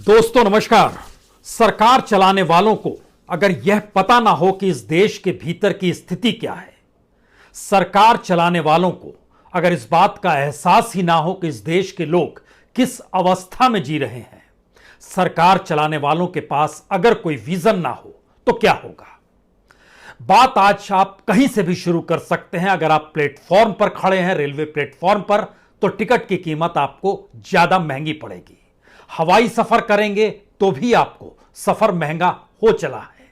दोस्तों नमस्कार। सरकार चलाने वालों को अगर यह पता ना हो कि इस देश के भीतर की स्थिति क्या है, सरकार चलाने वालों को अगर इस बात का एहसास ही ना हो कि इस देश के लोग किस अवस्था में जी रहे हैं, सरकार चलाने वालों के पास अगर कोई विजन ना हो तो क्या होगा। बात आज आप कहीं से भी शुरू कर सकते हैं। अगर आप प्लेटफॉर्म पर खड़े हैं, रेलवे प्लेटफॉर्म पर, तो टिकट की कीमत आपको ज्यादा महंगी पड़ेगी। हवाई सफर करेंगे तो भी आपको सफर महंगा हो चला है।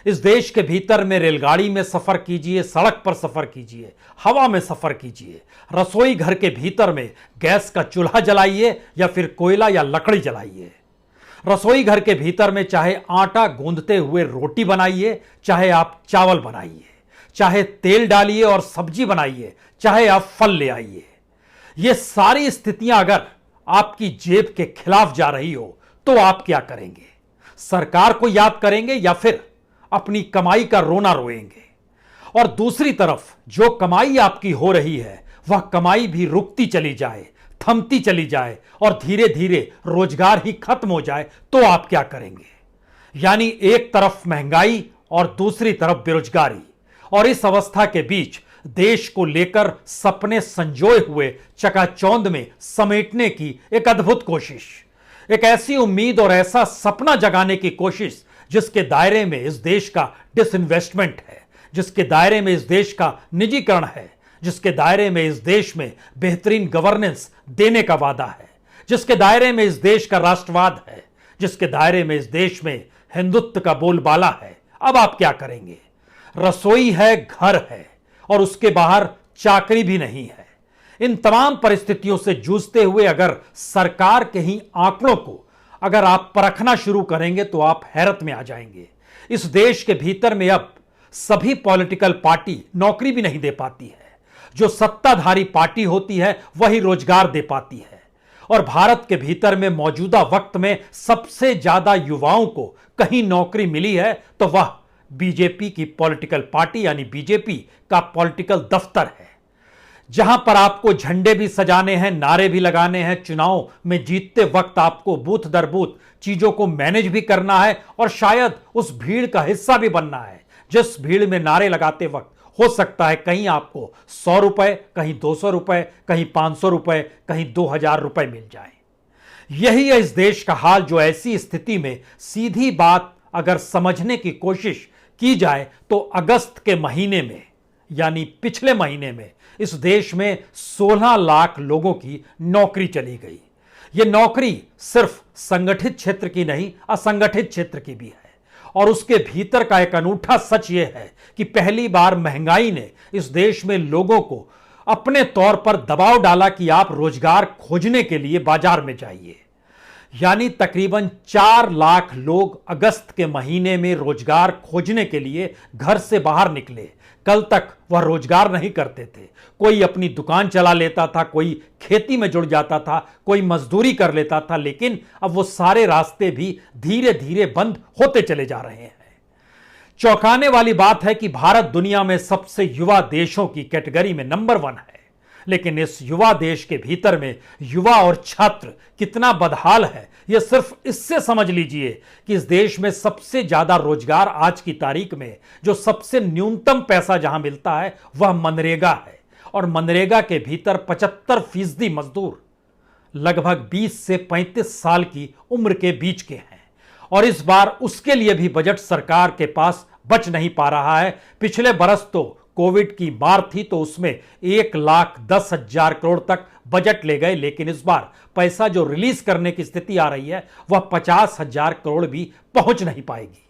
इस देश के भीतर में रेलगाड़ी में सफर कीजिए, सड़क पर सफर कीजिए, हवा में सफर कीजिए, रसोई घर के भीतर में गैस का चूल्हा जलाइए या फिर कोयला या लकड़ी जलाइए। रसोई घर के भीतर में चाहे आटा गूंदते हुए रोटी बनाइए, चाहे आप चावल बनाइए, चाहे तेल डालिए और सब्जी बनाइए, चाहे आप फल ले आइए। ये सारी स्थितियां अगर आपकी जेब के खिलाफ जा रही हो तो आप क्या करेंगे? सरकार को याद करेंगे या फिर अपनी कमाई का रोना रोएंगे? और दूसरी तरफ जो कमाई आपकी हो रही है वह कमाई भी रुकती चली जाए, थमती चली जाए और धीरे धीरे रोजगार ही खत्म हो जाए तो आप क्या करेंगे? यानी एक तरफ महंगाई और दूसरी तरफ बेरोजगारी, और इस अवस्था के बीच देश को लेकर सपने संजोए हुए चकाचौंध में समेटने की एक अद्भुत कोशिश, एक ऐसी उम्मीद और ऐसा सपना जगाने की कोशिश जिसके दायरे में इस देश का डिसइन्वेस्टमेंट है, जिसके दायरे में इस देश का निजीकरण है, जिसके दायरे में इस देश में बेहतरीन गवर्नेंस देने का वादा है, जिसके दायरे में इस देश का राष्ट्रवाद है, जिसके दायरे में इस देश में हिंदुत्व का बोलबाला है। अब आप क्या करेंगे? रसोई है, घर है और उसके बाहर चाकरी भी नहीं है। इन तमाम परिस्थितियों से जूझते हुए अगर सरकार के ही आंकड़ों को अगर आप परखना शुरू करेंगे तो आप हैरत में आ जाएंगे। इस देश के भीतर में अब सभी पॉलिटिकल पार्टी नौकरी भी नहीं दे पाती है। जो सत्ताधारी पार्टी होती है वही रोजगार दे पाती है। और भारत के भीतर में मौजूदा वक्त में सबसे ज्यादा युवाओं को कहीं नौकरी मिली है तो वह बीजेपी की पॉलिटिकल पार्टी यानी बीजेपी का पॉलिटिकल दफ्तर है, जहां पर आपको झंडे भी सजाने हैं, नारे भी लगाने हैं, चुनाव में जीतते वक्त आपको बूथ दर बूथ चीजों को मैनेज भी करना है और शायद उस भीड़ का हिस्सा भी बनना है जिस भीड़ में नारे लगाते वक्त हो सकता है कहीं आपको 100 रुपए, कहीं 200 रुपए, कहीं 500 रुपए, कहीं 2000 रुपए मिल जाए। यही है इस देश का हाल, जो ऐसी स्थिति में सीधी बात अगर समझने की कोशिश की जाए तो अगस्त के महीने में यानी पिछले महीने में इस देश में 16 लाख लोगों की नौकरी चली गई। यह नौकरी सिर्फ संगठित क्षेत्र की नहीं, असंगठित क्षेत्र की भी है। और उसके भीतर का एक अनूठा सच यह है कि पहली बार महंगाई ने इस देश में लोगों को अपने तौर पर दबाव डाला कि आप रोजगार खोजने के लिए बाजार में जाइए। यानी तकरीबन 4 लाख लोग अगस्त के महीने में रोजगार खोजने के लिए घर से बाहर निकले। कल तक वह रोजगार नहीं करते थे। कोई अपनी दुकान चला लेता था, कोई खेती में जुड़ जाता था, कोई मजदूरी कर लेता था, लेकिन अब वो सारे रास्ते भी धीरे धीरे बंद होते चले जा रहे हैं। चौंकाने वाली बात है कि भारत दुनिया में सबसे युवा देशों की कैटेगरी में नंबर 1 है, लेकिन इस युवा देश के भीतर में युवा और छात्र कितना बदहाल है यह सिर्फ इससे समझ लीजिए कि इस देश में सबसे ज्यादा रोजगार आज की तारीख में, जो सबसे न्यूनतम पैसा जहां मिलता है वह मनरेगा है। और मनरेगा के भीतर 75% मजदूर लगभग 20 से 35 साल की उम्र के बीच के हैं। और इस बार उसके लिए भी बजट सरकार के पास बच नहीं पा रहा है। पिछले बरस तो कोविड की मार थी तो उसमें 1,10,000 करोड़ तक बजट ले गए, लेकिन इस बार पैसा जो रिलीज करने की स्थिति आ रही है वह 50,000 करोड़ भी पहुंच नहीं पाएगी।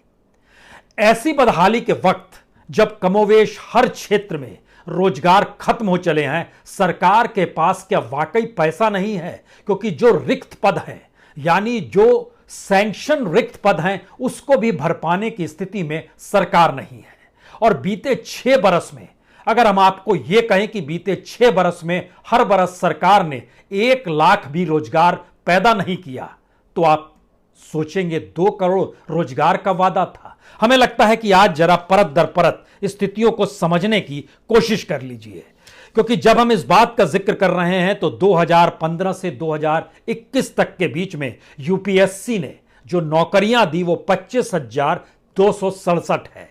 ऐसी बदहाली के वक्त जब कमोवेश हर क्षेत्र में रोजगार खत्म हो चले हैं, सरकार के पास क्या वाकई पैसा नहीं है? क्योंकि जो रिक्त पद हैं यानी जो सैंक्शन रिक्त पद हैं उसको भी भर पाने की स्थिति में सरकार नहीं है। और बीते 6 बरस में अगर हम आपको यह कहें कि बीते 6 बरस में हर बरस सरकार ने 1 लाख भी रोजगार पैदा नहीं किया तो आप सोचेंगे 2 करोड़ रोजगार का वादा था। हमें लगता है कि आज जरा परत दर परत स्थितियों को समझने की कोशिश कर लीजिए, क्योंकि जब हम इस बात का जिक्र कर रहे हैं तो 2015 से 2021 तक के बीच में यूपीएससी ने जो नौकरियां दी वो 25,267 है।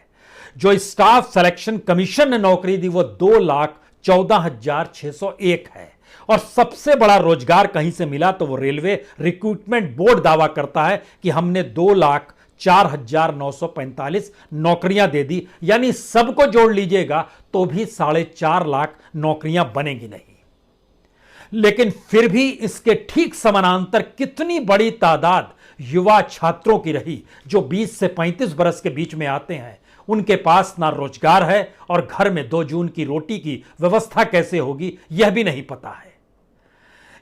जो स्टाफ सिलेक्शन कमीशन ने नौकरी दी वो 2,14,601 है। और सबसे बड़ा रोजगार कहीं से मिला तो वो रेलवे रिक्रूटमेंट बोर्ड दावा करता है कि हमने 2,04,945 नौकरियां दे दी, यानी सबको जोड़ लीजिएगा तो भी 4.5 लाख नौकरियां बनेंगी नहीं। लेकिन फिर भी इसके ठीक समानांतर कितनी बड़ी तादाद युवा छात्रों की रही जो 20 से 35 बरस के बीच में आते हैं। उनके पास ना रोजगार है और घर में 2 जून की रोटी की व्यवस्था कैसे होगी यह भी नहीं पता है।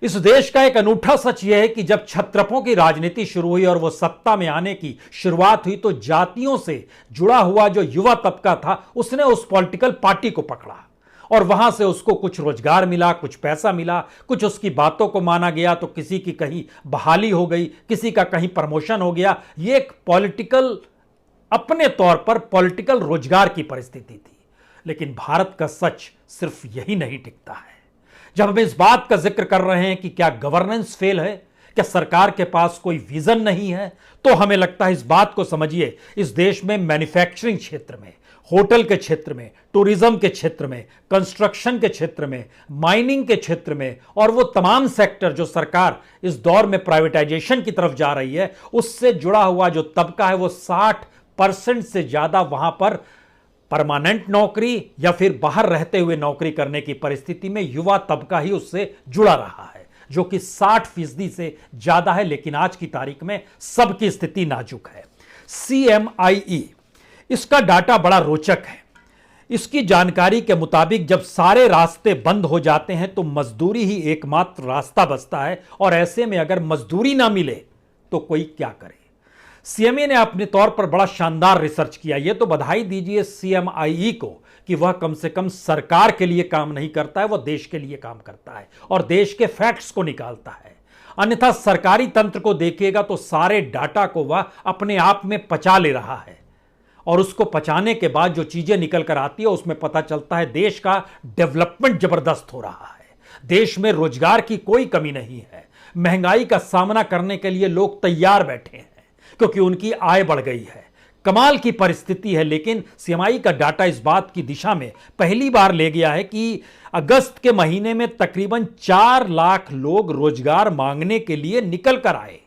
इस देश का एक अनूठा सच यह है कि जब क्षत्रपों की राजनीति शुरू हुई और वो सत्ता में आने की शुरुआत हुई तो जातियों से जुड़ा हुआ जो युवा तबका था उसने उस पॉलिटिकल पार्टी को पकड़ा और वहां से उसको कुछ रोजगार मिला, कुछ पैसा मिला, कुछ उसकी बातों को माना गया तो किसी की कहीं बहाली हो गई, किसी का कहीं प्रमोशन हो गया। ये एक पॉलिटिकल, अपने तौर पर पॉलिटिकल रोजगार की परिस्थिति थी। लेकिन भारत का सच सिर्फ यही नहीं टिकता है। जब हम इस बात का जिक्र कर रहे हैं कि क्या गवर्नेंस फेल है, क्या सरकार के पास कोई विजन नहीं है, तो हमें लगता है इस बात को समझिए, इस देश में मैन्युफैक्चरिंग क्षेत्र में, होटल के क्षेत्र में, टूरिज्म के क्षेत्र में, कंस्ट्रक्शन के क्षेत्र में, माइनिंग के क्षेत्र में और वो तमाम सेक्टर जो सरकार इस दौर में प्राइवेटाइजेशन की तरफ जा रही है, उससे जुड़ा हुआ जो तबका है वो 60% से ज्यादा वहां पर परमानेंट नौकरी या फिर बाहर रहते हुए नौकरी करने की परिस्थिति में युवा तबका ही उससे जुड़ा रहा है, जो कि 60% से ज्यादा है। लेकिन आज की तारीख में सबकी स्थिति नाजुक है। CMIE, इसका डाटा बड़ा रोचक है। इसकी जानकारी के मुताबिक जब सारे रास्ते बंद हो जाते हैं तो मजदूरी ही एकमात्र रास्ता बचता है और ऐसे में अगर मजदूरी ना मिले तो कोई क्या करे। CME ने अपने तौर पर बड़ा शानदार रिसर्च किया। यह तो बधाई दीजिए CMIE को कि वह कम से कम सरकार के लिए काम नहीं करता है, वह देश के लिए काम करता है और देश के फैक्ट्स को निकालता है। अन्यथा सरकारी तंत्र को देखिएगा तो सारे डाटा को वह अपने आप में पचा ले रहा है और उसको पचाने के बाद जो चीजें निकल कर आती है उसमें पता चलता है देश का डेवलपमेंट जबरदस्त हो रहा है, देश में रोजगार की कोई कमी नहीं है, महंगाई का सामना करने के लिए लोग तैयार बैठे हैं क्योंकि उनकी आय बढ़ गई है। कमाल की परिस्थिति है। लेकिन CMI का डाटा इस बात की दिशा में पहली बार ले गया है कि अगस्त के महीने में तकरीबन 4 लाख लोग रोजगार मांगने के लिए निकल कर आए।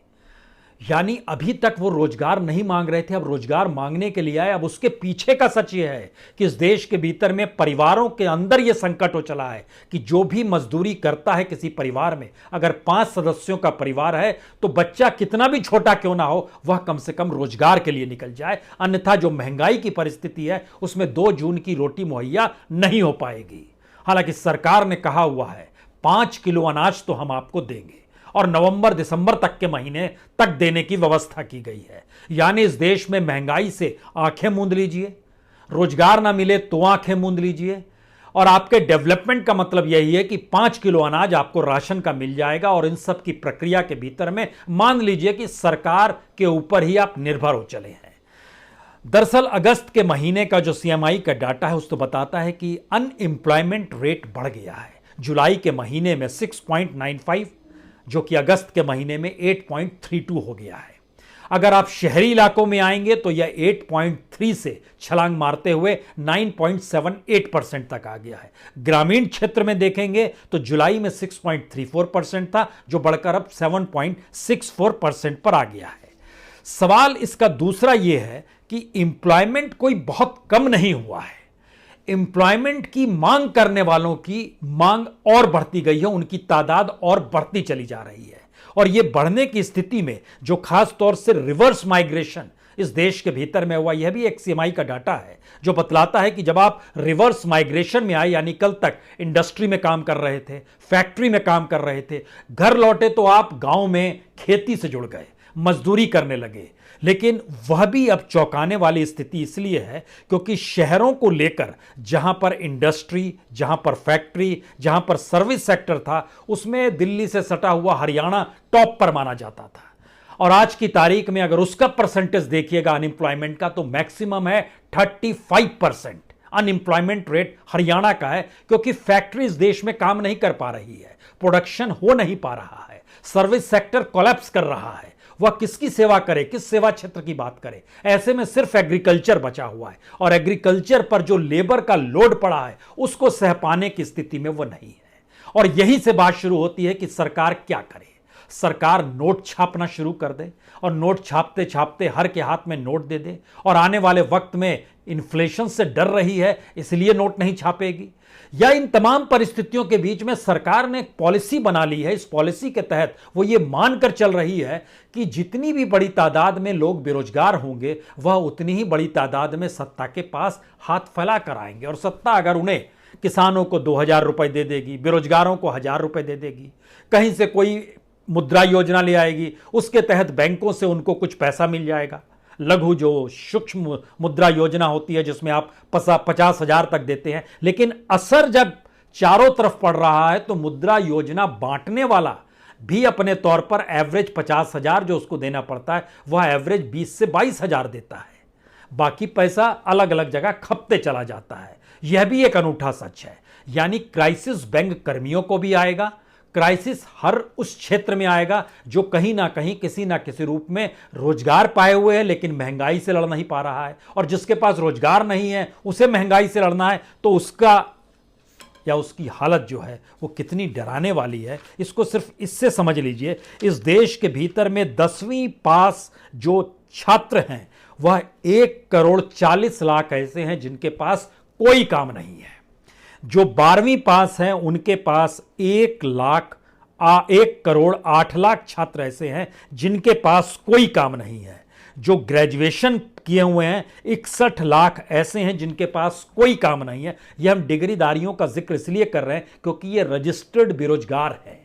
यानी अभी तक वो रोजगार नहीं मांग रहे थे, अब रोजगार मांगने के लिए आए। अब उसके पीछे का सच ये है कि इस देश के भीतर में परिवारों के अंदर यह संकट हो चला है कि जो भी मजदूरी करता है किसी परिवार में, अगर 5 सदस्यों का परिवार है तो बच्चा कितना भी छोटा क्यों ना हो वह कम से कम रोजगार के लिए निकल जाए, अन्यथा जो महंगाई की परिस्थिति है उसमें 2 जून की रोटी मुहैया नहीं हो पाएगी। हालांकि सरकार ने कहा हुआ है 5 किलो अनाज तो हम आपको देंगे और नवंबर दिसंबर तक के महीने तक देने की व्यवस्था की गई है। यानी इस देश में महंगाई से आंखें मूंद लीजिए, रोजगार ना मिले तो आंखें मूंद लीजिए और आपके डेवलपमेंट का मतलब यही है कि 5 किलो अनाज आपको राशन का मिल जाएगा और इन सब की प्रक्रिया के भीतर में मान लीजिए कि सरकार के ऊपर ही आप निर्भर हो चले हैं। दरअसल अगस्त के महीने का जो CMI का डाटा है उसको बताता है कि अनएम्प्लॉयमेंट रेट बढ़ गया है। जुलाई के महीने में 6.95 जो कि अगस्त के महीने में 8.32 हो गया है। अगर आप शहरी इलाकों में आएंगे तो यह 8.3 से छलांग मारते हुए 9.78% तक आ गया है। ग्रामीण क्षेत्र में देखेंगे तो जुलाई में 6.34% था जो बढ़कर अब 7.64% पर आ गया है। सवाल इसका दूसरा यह है कि एम्प्लॉयमेंट कोई बहुत कम नहीं हुआ है, एम्प्लॉयमेंट की मांग करने वालों की मांग और बढ़ती गई है, उनकी तादाद और बढ़ती चली जा रही है। और यह बढ़ने की स्थिति में जो खास तौर से रिवर्स माइग्रेशन इस देश के भीतर में हुआ, यह भी एक CMI का डाटा है जो बतलाता है कि जब आप रिवर्स माइग्रेशन में आए, यानी कल तक इंडस्ट्री में काम कर रहे थे, फैक्ट्री में काम कर रहे थे, घर लौटे तो आप गांव में खेती से जुड़ गए, मजदूरी करने लगे। लेकिन वह भी अब चौंकाने वाली स्थिति इसलिए है क्योंकि शहरों को लेकर जहां पर इंडस्ट्री, जहां पर फैक्ट्री, जहां पर सर्विस सेक्टर था, उसमें दिल्ली से सटा हुआ हरियाणा टॉप पर माना जाता था। और आज की तारीख में अगर उसका परसेंटेज देखिएगा अनएम्प्लॉयमेंट का तो मैक्सिमम है 35%। अनएम्प्लॉयमेंट रेट हरियाणा का है क्योंकि फैक्ट्रीज देश में काम नहीं कर पा रही है, प्रोडक्शन हो नहीं पा रहा है, सर्विस सेक्टर कोलैप्स कर रहा है, वह किसकी सेवा करे, किस सेवा क्षेत्र की बात करे। ऐसे में सिर्फ एग्रीकल्चर बचा हुआ है और एग्रीकल्चर पर जो लेबर का लोड पड़ा है उसको सह पाने की स्थिति में वो नहीं है। और यहीं से बात शुरू होती है कि सरकार क्या करे। सरकार नोट छापना शुरू कर दे और नोट छापते छापते हर के हाथ में नोट दे दे, और आने वाले वक्त में इन्फ्लेशन से डर रही है इसलिए नोट नहीं छापेगी। या इन तमाम परिस्थितियों के बीच में सरकार ने एक पॉलिसी बना ली है, इस पॉलिसी के तहत वो ये मानकर चल रही है कि जितनी भी बड़ी तादाद में लोग बेरोजगार होंगे वह उतनी ही बड़ी तादाद में सत्ता के पास हाथ फैला कर आएंगे, और सत्ता अगर उन्हें किसानों को 2,000 रुपए दे देगी, बेरोजगारों को 1,000 रुपए दे देगी, कहीं से कोई मुद्रा योजना ले आएगी, उसके तहत बैंकों से उनको कुछ पैसा मिल जाएगा। लघु जो सूक्ष्म मुद्रा योजना होती है जिसमें आप 50,000 तक देते हैं, लेकिन असर जब चारों तरफ पड़ रहा है तो मुद्रा योजना बांटने वाला भी अपने तौर पर एवरेज 50,000 जो उसको देना पड़ता है वह एवरेज 20 से 22,000 देता है। बाकी पैसा अलग अलग जगह खपते चला जाता है। यह भी एक अनूठा सच है। यानी क्राइसिस बैंक कर्मियों को भी आएगा, क्राइसिस हर उस क्षेत्र में आएगा जो कहीं ना कहीं किसी ना किसी रूप में रोजगार पाए हुए है लेकिन महंगाई से लड़ नहीं पा रहा है, और जिसके पास रोजगार नहीं है उसे महंगाई से लड़ना है, तो उसका या उसकी हालत जो है वो कितनी डराने वाली है इसको सिर्फ इससे समझ लीजिए। इस देश के भीतर में 10वीं पास जो छात्र हैं वह 1,40,00,000 ऐसे हैं जिनके पास कोई काम नहीं है। जो 12वीं पास हैं उनके पास 1,08,00,000 छात्र ऐसे हैं जिनके पास कोई काम नहीं है। जो ग्रेजुएशन किए हुए हैं 61 लाख ऐसे हैं जिनके पास कोई काम नहीं है। यह हम डिग्रीदारियों का जिक्र इसलिए कर रहे हैं क्योंकि ये रजिस्टर्ड बेरोजगार हैं।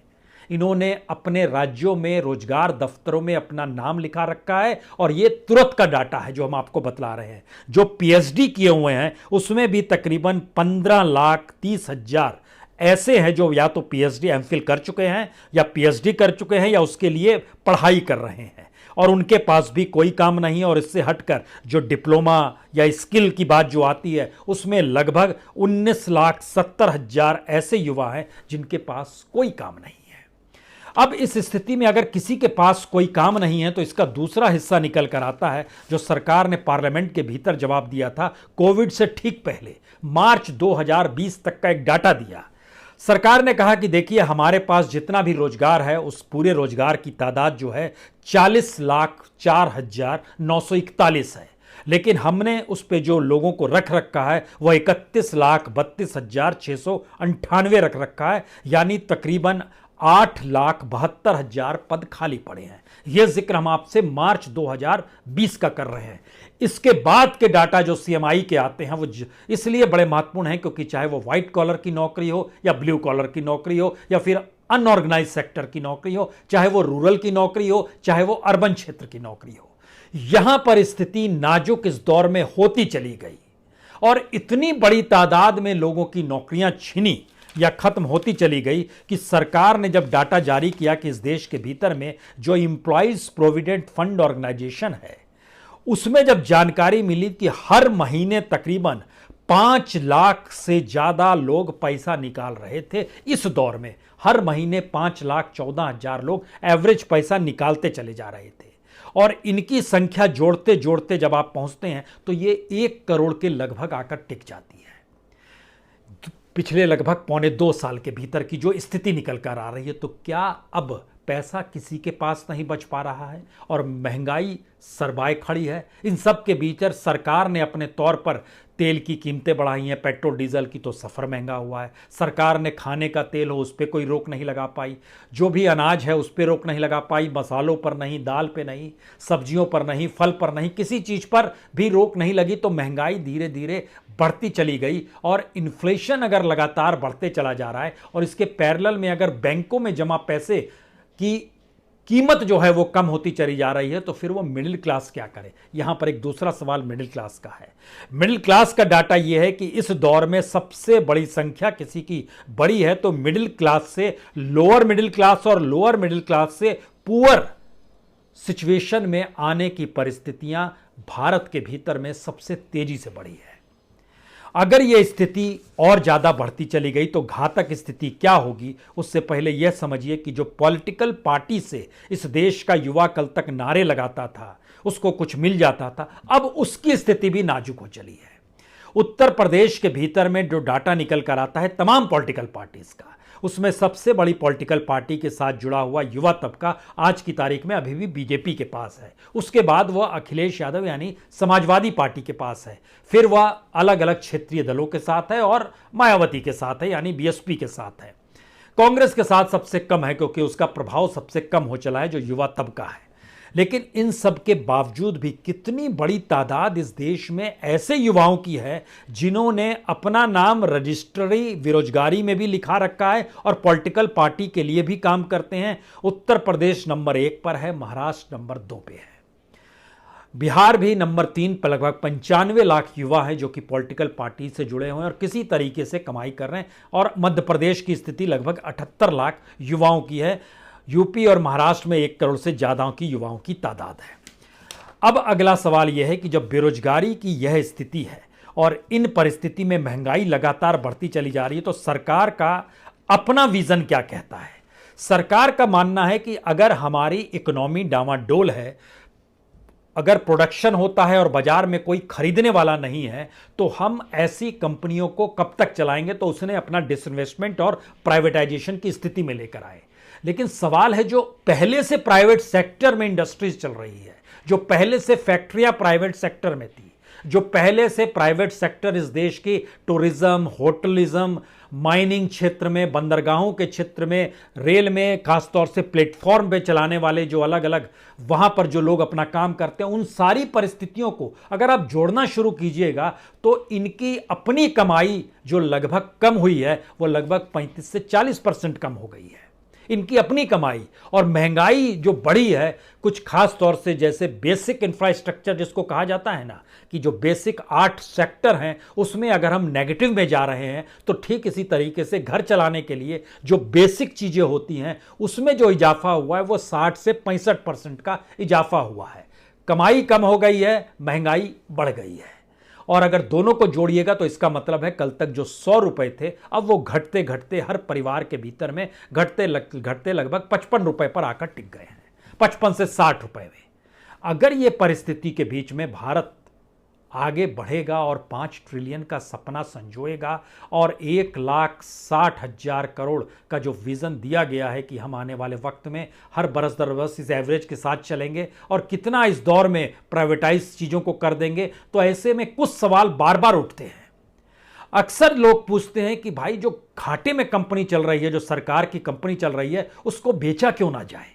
इन्होंने अपने राज्यों में रोजगार दफ्तरों में अपना नाम लिखा रखा है, और ये तुरंत का डाटा है जो हम आपको बतला रहे हैं। जो पीएचडी किए हुए हैं उसमें भी तकरीबन 15,30,000 ऐसे हैं जो या तो पीएचडी एमफिल कर चुके हैं या पीएचडी कर चुके हैं या उसके लिए पढ़ाई कर रहे हैं, और उनके पास भी कोई काम नहीं है। और इससे हटकर जो डिप्लोमा या स्किल की बात जो आती है उसमें लगभग 19,70,000 ऐसे युवा हैं जिनके पास कोई काम नहीं है। अब इस स्थिति में अगर किसी के पास कोई काम नहीं है तो इसका दूसरा हिस्सा निकल कर आता है जो सरकार ने पार्लियामेंट के भीतर जवाब दिया था कोविड से ठीक पहले, मार्च 2020 तक का एक डाटा दिया। सरकार ने कहा कि देखिए हमारे पास जितना भी रोजगार है उस पूरे रोजगार की तादाद जो है 40,04,941 है, लेकिन हमने उस पे जो लोगों को रख रखा है वह 31,32,698 रख रखा है, यानी तकरीबन 8,72,000 पद खाली पड़े हैं। यह जिक्र हम आपसे मार्च 2020 का कर रहे हैं। इसके बाद के डाटा जो सीएमआई के आते हैं वो इसलिए बड़े महत्वपूर्ण हैं क्योंकि चाहे वो व्हाइट कॉलर की नौकरी हो या ब्लू कॉलर की नौकरी हो या फिर अनऑर्गेनाइज सेक्टर की नौकरी हो, चाहे वो रूरल की नौकरी हो चाहे वो अर्बन क्षेत्र की नौकरी हो, यहां पर स्थिति नाजुक इस दौर में होती चली गई और इतनी बड़ी तादाद में लोगों की नौकरियां छिनी या खत्म होती चली गई कि सरकार ने जब डाटा जारी किया कि इस देश के भीतर में जो एम्प्लॉयज प्रोविडेंट फंड ऑर्गेनाइजेशन है उसमें जब जानकारी मिली कि हर महीने तकरीबन 5 लाख से ज्यादा लोग पैसा निकाल रहे थे। इस दौर में हर महीने 5,14,000 लोग एवरेज पैसा निकालते चले जा रहे थे, और इनकी संख्या जोड़ते जोड़ते जब आप पहुंचते हैं तो ये 1 करोड़ के लगभग आकर टिक जाती है। पिछले लगभग 1.25 साल के भीतर की जो स्थिति निकल कर आ रही है, तो क्या अब पैसा किसी के पास नहीं बच पा रहा है और महंगाई सरबाए खड़ी है। इन सब के भीतर सरकार ने अपने तौर पर तेल की कीमतें बढ़ाई हैं, पेट्रोल डीजल की तो सफ़र महंगा हुआ है। सरकार ने खाने का तेल हो उस पर कोई रोक नहीं लगा पाई, जो भी अनाज है उस पर रोक नहीं लगा पाई, मसालों पर नहीं, दाल पे नहीं, सब्जियों पर नहीं, फल पर नहीं, किसी चीज़ पर भी रोक नहीं लगी। तो महंगाई धीरे धीरे बढ़ती चली गई और इन्फ्लेशन अगर लगातार बढ़ते चला जा रहा है और इसके पैरेलल में अगर बैंकों में जमा पैसे की कीमत जो है वो कम होती चली जा रही है, तो फिर वो मिडिल क्लास क्या करे। यहां पर एक दूसरा सवाल मिडिल क्लास का है। मिडिल क्लास का डाटा यह है कि इस दौर में सबसे बड़ी संख्या किसी की बड़ी है तो मिडिल क्लास से लोअर मिडिल क्लास और लोअर मिडिल क्लास से पुअर सिचुएशन में आने की परिस्थितियां भारत के भीतर में सबसे तेजी से बढ़ी है। अगर यह स्थिति और ज्यादा बढ़ती चली गई तो घातक स्थिति क्या होगी, उससे पहले यह समझिए कि जो पॉलिटिकल पार्टी से इस देश का युवा कल तक नारे लगाता था, उसको कुछ मिल जाता था, अब उसकी स्थिति भी नाजुक हो चली है। उत्तर प्रदेश के भीतर में जो डाटा निकल कर आता है तमाम पॉलिटिकल पार्टीज का, उसमें सबसे बड़ी पॉलिटिकल पार्टी के साथ जुड़ा हुआ युवा तबका आज की तारीख में अभी भी बीजेपी के पास है। उसके बाद वह अखिलेश यादव यानी समाजवादी पार्टी के पास है, फिर वह अलग अलग क्षेत्रीय दलों के साथ है और मायावती के साथ है यानी बीएसपी के साथ है। कांग्रेस के साथ सबसे कम है क्योंकि उसका प्रभाव सबसे कम हो चला है, जो युवा तबका है। लेकिन इन सब के बावजूद भी कितनी बड़ी तादाद इस देश में ऐसे युवाओं की है जिन्होंने अपना नाम रजिस्ट्री बेरोजगारी में भी लिखा रखा है और पॉलिटिकल पार्टी के लिए भी काम करते हैं। उत्तर प्रदेश नंबर 1 पर है, महाराष्ट्र नंबर 2 पे है, बिहार भी नंबर 3 पर। लगभग 95 लाख युवा हैं जो कि पॉलिटिकल पार्टी से जुड़े हुए हैं और किसी तरीके से कमाई कर रहे हैं। और मध्य प्रदेश की स्थिति लगभग 78 लाख युवाओं की है। यूपी और महाराष्ट्र में 1 करोड़ से ज़्यादा की युवाओं की तादाद है। अब अगला सवाल यह है कि जब बेरोजगारी की यह स्थिति है और इन परिस्थिति में महंगाई लगातार बढ़ती चली जा रही है, तो सरकार का अपना विजन क्या कहता है। सरकार का मानना है कि अगर हमारी इकोनॉमी डामाडोल है, अगर प्रोडक्शन होता है और बाजार में कोई खरीदने वाला नहीं है, तो हम ऐसी कंपनियों को कब तक चलाएंगे। तो उसने अपना डिसइन्वेस्टमेंट और प्राइवेटाइजेशन की स्थिति में लेकर आए। लेकिन सवाल है, जो पहले से प्राइवेट सेक्टर में इंडस्ट्रीज चल रही है, जो पहले से फैक्ट्रियां प्राइवेट सेक्टर में थी, जो पहले से प्राइवेट सेक्टर इस देश की टूरिज्म, होटलिज्म, माइनिंग क्षेत्र में, बंदरगाहों के क्षेत्र में, रेल में, खासतौर से प्लेटफॉर्म पे चलाने वाले जो अलग अलग वहां पर जो लोग अपना काम करते हैं, उन सारी परिस्थितियों को अगर आप जोड़ना शुरू कीजिएगा तो इनकी अपनी कमाई जो लगभग कम हुई है वो लगभग 35 से 40% कम हो गई है, इनकी अपनी कमाई। और महंगाई जो बढ़ी है, कुछ खास तौर से जैसे बेसिक इंफ्रास्ट्रक्चर जिसको कहा जाता है ना, कि जो बेसिक 8 सेक्टर हैं उसमें अगर हम नेगेटिव में जा रहे हैं, तो ठीक इसी तरीके से घर चलाने के लिए जो बेसिक चीजें होती हैं उसमें जो इजाफा हुआ है वो 60 से 65% का इजाफा हुआ है। कमाई कम हो गई है, महंगाई बढ़ गई है। और अगर दोनों को जोड़िएगा तो इसका मतलब है कल तक जो 100 रुपए थे, अब वो घटते घटते हर परिवार के भीतर में घटते लगभग 55 रुपए पर आकर टिक गए हैं, 55 से 60 रुपए में। अगर ये परिस्थिति के बीच में भारत आगे बढ़ेगा और 5 ट्रिलियन का सपना संजोएगा और 1,60,000 करोड़ का जो विजन दिया गया है कि हम आने वाले वक्त में हर बरस दर बरस इस एवरेज के साथ चलेंगे और कितना इस दौर में प्राइवेटाइज चीज़ों को कर देंगे, तो ऐसे में कुछ सवाल बार बार उठते हैं। अक्सर लोग पूछते हैं कि भाई जो घाटे में कंपनी चल रही है, जो सरकार की कंपनी चल रही है, उसको बेचा क्यों ना जाए।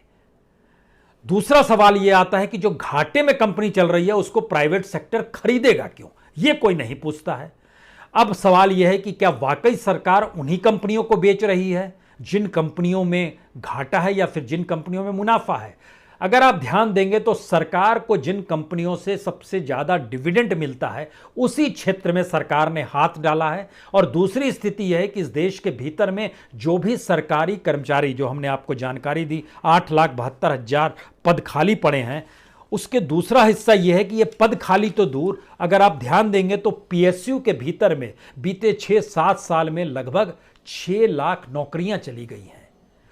दूसरा सवाल यह आता है कि जो घाटे में कंपनी चल रही है उसको प्राइवेट सेक्टर खरीदेगा क्यों, यह कोई नहीं पूछता है। अब सवाल यह है कि क्या वाकई सरकार उन्हीं कंपनियों को बेच रही है जिन कंपनियों में घाटा है या फिर जिन कंपनियों में मुनाफा है। अगर आप ध्यान देंगे तो सरकार को जिन कंपनियों से सबसे ज्यादा डिविडेंड मिलता है उसी क्षेत्र में सरकार ने हाथ डाला है। और दूसरी स्थिति यह है कि इस देश के भीतर में जो भी सरकारी कर्मचारी, जो हमने आपको जानकारी दी 8,72,000 पद खाली पड़े हैं, उसके दूसरा हिस्सा यह है कि ये पद खाली तो दूर, अगर आप ध्यान देंगे तो पीएसयू के भीतर में बीते 6-7 साल में लगभग 6 लाख नौकरियां चली गई हैं।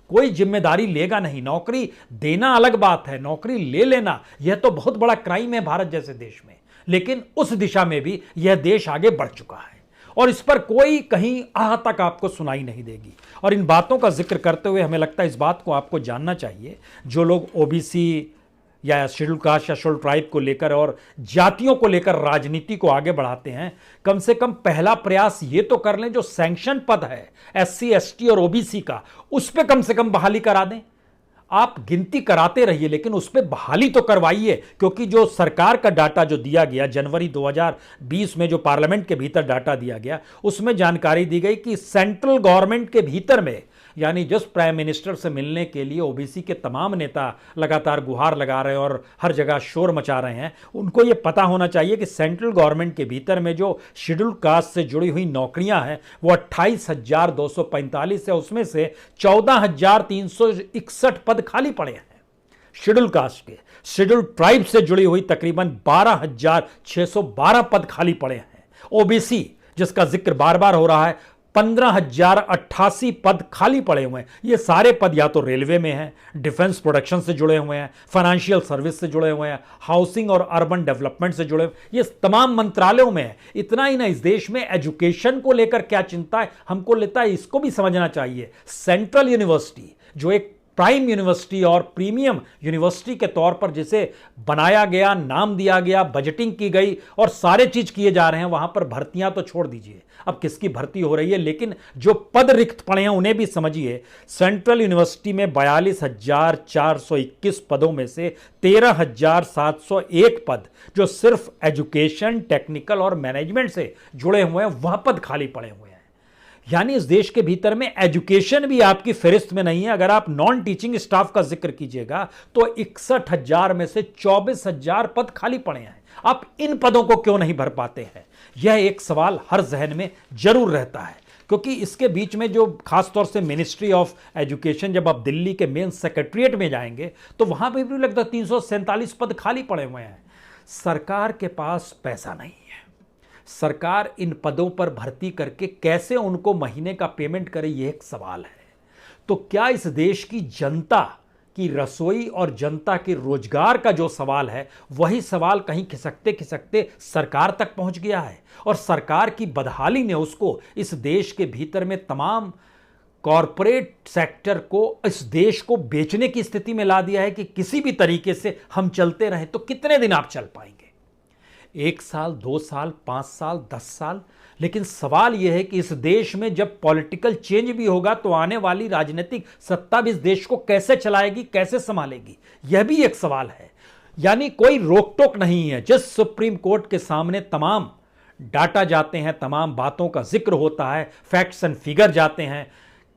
कोई जिम्मेदारी लेगा नहीं। नौकरी देना अलग बात है, नौकरी ले लेना यह तो बहुत बड़ा क्राइम है भारत जैसे देश में, लेकिन उस दिशा में भी यह देश आगे बढ़ चुका है और इस पर कोई कहीं आह तक आपको सुनाई नहीं देगी। और इन बातों का जिक्र करते हुए हमें लगता है इस बात को आपको जानना चाहिए, जो लोग ओबीसी या शेड्यूल कास्ट या शेड्यूल ट्राइब को लेकर और जातियों को लेकर राजनीति को आगे बढ़ाते हैं, कम से कम पहला प्रयास ये तो कर लें जो सैंक्शन पद है एससी, एसटी और ओबीसी का, उस पर कम से कम बहाली करा दें। आप गिनती कराते रहिए लेकिन उस पर बहाली तो करवाइए, क्योंकि जो सरकार का डाटा जो दिया गया जनवरी 2020 में, जो पार्लियामेंट के भीतर डाटा दिया गया, उसमें जानकारी दी गई कि सेंट्रल गवर्नमेंट के भीतर में, यानी जस्ट प्राइम मिनिस्टर से मिलने के लिए ओबीसी के तमाम नेता लगातार गुहार लगा रहे हैं और हर जगह शोर मचा रहे हैं। उनको यह पता होना चाहिए कि सेंट्रल गवर्नमेंट के भीतर में जो शेड्यूल कास्ट से जुड़ी हुई नौकरियां हैं वो 28,245 है, उसमें से 14,361 पद खाली पड़े हैं शेड्यूल कास्ट के। शेड्यूल ट्राइब से जुड़ी हुई तकरीबन 12,612 पद खाली पड़े हैं। ओबीसी जिसका जिक्र बार बार हो रहा है, 15,088 पद खाली पड़े हुए हैं। ये सारे पद या तो रेलवे में हैं, डिफेंस प्रोडक्शन से जुड़े हुए हैं, फाइनेंशियल सर्विस से जुड़े हुए हैं, हाउसिंग और अर्बन डेवलपमेंट से जुड़े हुए, ये तमाम मंत्रालयों में है। इतना ही ना, इस देश में एजुकेशन को लेकर क्या चिंता है हमको लेता है, इसको भी समझना चाहिए। सेंट्रल यूनिवर्सिटी जो एक प्राइम यूनिवर्सिटी और प्रीमियम यूनिवर्सिटी के तौर पर जिसे बनाया गया, नाम दिया गया, बजटिंग की गई और सारे चीज किए जा रहे हैं, वहां पर भर्तियां तो छोड़ दीजिए, अब किसकी भर्ती हो रही है, लेकिन जो पद रिक्त पड़े हैं उन्हें भी समझिए। सेंट्रल यूनिवर्सिटी में 42,421 पदों में से 13,701 पद जो सिर्फ एजुकेशन, टेक्निकल और मैनेजमेंट से जुड़े हुए हैं, वह पद खाली पड़े हुए हैं। यानी इस देश के भीतर में एजुकेशन भी आपकी फहरिस्त में नहीं है। अगर आप नॉन टीचिंग स्टाफ का जिक्र कीजिएगा तो 61,000 में से 24,000 पद खाली पड़े हैं। आप इन पदों को क्यों नहीं भर पाते हैं, यह एक सवाल हर जहन में जरूर रहता है। क्योंकि इसके बीच में जो खासतौर से मिनिस्ट्री ऑफ एजुकेशन, जब आप दिल्ली के मेन सेक्रेटरिएट में जाएंगे तो वहां पर भी लगता है 347 पद खाली पड़े हुए हैं। सरकार के पास पैसा नहीं है। सरकार इन पदों पर भर्ती करके कैसे उनको महीने का पेमेंट करे, यह एक सवाल है। तो क्या इस देश की जनता की रसोई और जनता के रोजगार का जो सवाल है, वही सवाल कहीं खिसकते खिसकते सरकार तक पहुंच गया है और सरकार की बदहाली ने उसको इस देश के भीतर में तमाम कॉरपोरेट सेक्टर को, इस देश को बेचने की स्थिति में ला दिया है कि किसी भी तरीके से हम चलते रहें तो कितने दिन आप चल पाएंगे, 1 साल, 2 साल, 5 साल, 10 साल। लेकिन सवाल यह है कि इस देश में जब पॉलिटिकल चेंज भी होगा तो आने वाली राजनीतिक सत्ता भी इस देश को कैसे चलाएगी, कैसे संभालेगी, यह भी एक सवाल है। यानी कोई रोक टोक नहीं है। जिस सुप्रीम कोर्ट के सामने तमाम डाटा जाते हैं, तमाम बातों का जिक्र होता है, फैक्ट्स एंड फिगर जाते हैं,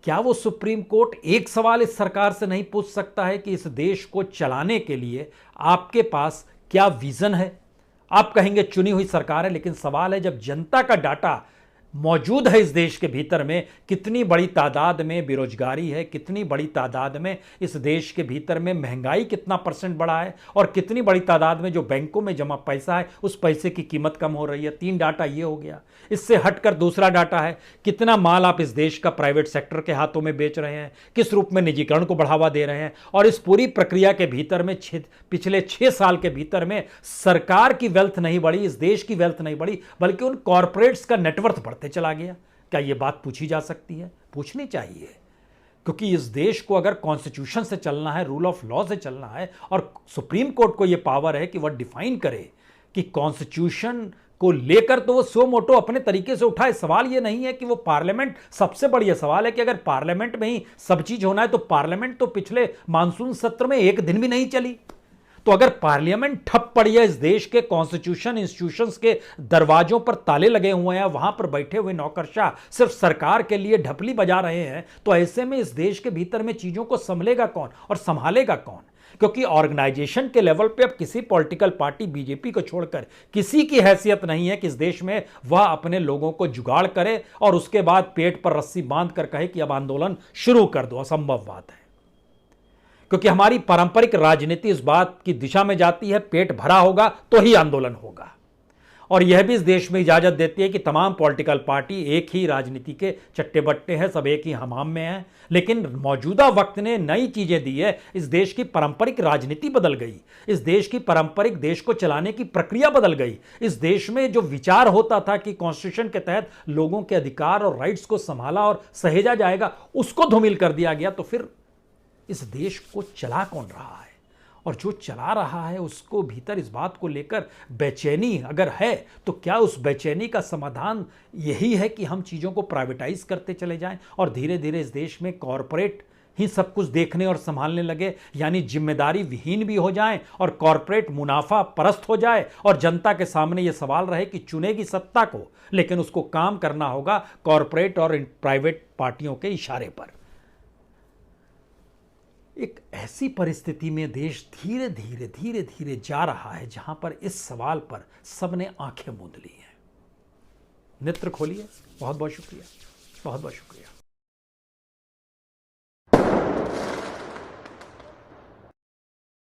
क्या वो सुप्रीम कोर्ट एक सवाल इस सरकार से नहीं पूछ सकता है कि इस देश को चलाने के लिए आपके पास क्या विजन है? आप कहेंगे चुनी हुई सरकार है, लेकिन सवाल है जब जनता का डाटा मौजूद है इस देश के भीतर में, कितनी बड़ी तादाद में बेरोजगारी है, कितनी बड़ी तादाद में इस देश के भीतर में महंगाई कितना % बढ़ा है और कितनी बड़ी तादाद में जो बैंकों में जमा पैसा है उस पैसे की कीमत कम हो रही है। 3 डाटा ये हो गया। इससे हटकर दूसरा डाटा है कितना माल आप इस देश का प्राइवेट सेक्टर के हाथों में बेच रहे हैं, किस रूप में निजीकरण को बढ़ावा दे रहे हैं, और इस पूरी प्रक्रिया के भीतर में पिछले 6 साल के भीतर में सरकार की वेल्थ नहीं बढ़ी, इस देश की वेल्थ नहीं बढ़ी, बल्कि उन कॉरपोरेट्स का नेटवर्थ बढ़ता चला गया। क्या यह बात पूछी जा सकती है? पूछनी चाहिए, क्योंकि इस देश को अगर कॉन्स्टिट्यूशन से चलना है, रूल ऑफ लॉ से चलना है, और सुप्रीम कोर्ट को यह पावर है कि वह डिफाइन करे कि कॉन्स्टिट्यूशन को लेकर तो वो सो मोटो अपने तरीके से उठाए। सवाल यह नहीं है कि वो पार्लियामेंट, सबसे बढ़िया सवाल है कि अगर पार्लियामेंट में ही सब चीज होना है तो पार्लियामेंट तो पिछले मानसून सत्र में एक दिन भी नहीं चली। तो अगर पार्लियामेंट ठप पड़ी है, इस देश के कॉन्स्टिट्यूशन इंस्टीट्यूशंस के दरवाजों पर ताले लगे हुए हैं, वहां पर बैठे हुए नौकरशाह सिर्फ सरकार के लिए ढपली बजा रहे हैं, तो ऐसे में इस देश के भीतर में चीजों को संभलेगा कौन और संभालेगा कौन? क्योंकि ऑर्गेनाइजेशन के लेवल पे अब किसी पॉलिटिकल पार्टी, बीजेपी को छोड़कर किसी की हैसियत नहीं है कि इस देश में वह अपने लोगों को जुगाड़ करे और उसके बाद पेट पर रस्सी बांध कर कहे कि अब आंदोलन शुरू कर दो। असंभव बात है, क्योंकि हमारी पारंपरिक राजनीति इस बात की दिशा में जाती है, पेट भरा होगा तो ही आंदोलन होगा। और यह भी इस देश में इजाजत देती है कि तमाम पॉलिटिकल पार्टी एक ही राजनीति के चट्टे बट्टे हैं, सब एक ही हमाम में हैं। लेकिन मौजूदा वक्त ने नई चीजें दी है, इस देश की पारंपरिक राजनीति बदल गई, इस देश की पारंपरिक देश को चलाने की प्रक्रिया बदल गई। इस देश में जो विचार होता था कि कॉन्स्टिट्यूशन के तहत लोगों के अधिकार और राइट्स को संभाला और सहेजा जाएगा, उसको धूमिल कर दिया गया। तो फिर इस देश को चला कौन रहा है? और जो चला रहा है उसको भीतर इस बात को लेकर बेचैनी अगर है, तो क्या उस बेचैनी का समाधान यही है कि हम चीज़ों को प्राइवेटाइज करते चले जाएं और धीरे धीरे इस देश में कॉरपोरेट ही सब कुछ देखने और संभालने लगे, यानी जिम्मेदारी विहीन भी हो जाएं और कॉरपोरेट मुनाफा परस्त हो जाए और जनता के सामने यह सवाल रहे कि चुनेगी सत्ता को, लेकिन उसको काम करना होगा कॉरपोरेट और प्राइवेट पार्टियों के इशारे पर। एक ऐसी परिस्थिति में देश धीरे धीरे धीरे धीरे जा रहा है जहां पर इस सवाल पर सबने आंखें मूंद ली हैं। नेत्र खोलिए। बहुत बहुत शुक्रिया, बहुत बहुत शुक्रिया।